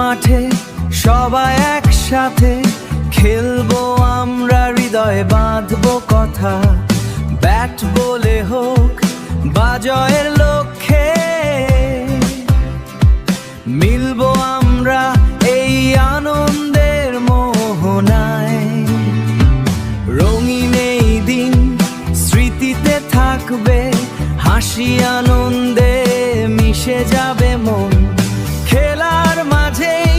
মাঠে সবাই একসাথে খেলবো আমরা, হৃদয়ে বাঁধবো কথা। ব্যাট বলে হোক বা জয়ের লক্ষ্যে মিলবো আমরা এই আনন্দের মোহনায়। রঙিন এই দিন স্মৃতিতে থাকবে, হাসি আনন্দে মিশে যাবে মন। খেলার মাঝেই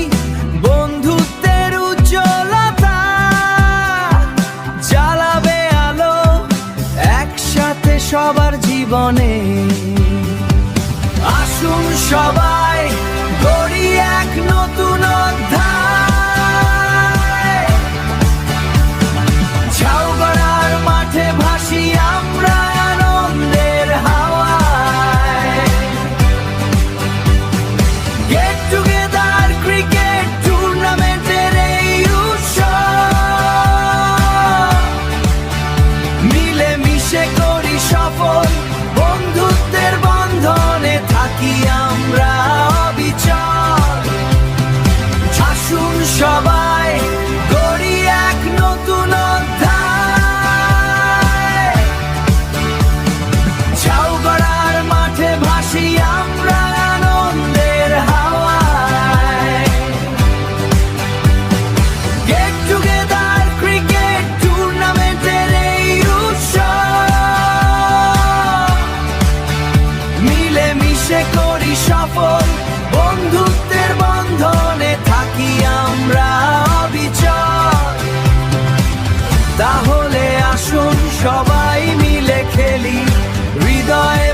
বন্ধুত্বের উজ্জ্বলতা জ্বালাবে আলো একসাথে সবার জীবনে। আসুন সবাই গড়ি এক নতুন অধ্যায়, ঝাউগড়ার মাঠে ভাসি আমরা আনন্দের হাওয়ায়। গেট টুগেদার ক্রিকেট টুর্নামেন্টের এই উৎসব, মিলে মিশে করি সফল, বন্ধুত্বের বন্ধনে থাকি আমরা অবিচল। আসুন সবাই গড়ি এক নতুন অধ্যায়, ঝাউগড়ার মাঠে ভাসি আমরা আনন্দের হাওয়ায়। গেট টুগেদার ক্রিকেট টুর্নামেন্টের এই উৎসব, মিলে মিশে করি সফল, বন্ধুত্বের বন্ধনে থাকি আমরা অবিচল। তাহলে আসুন সবাই মিলে খেলি, হৃদয়ে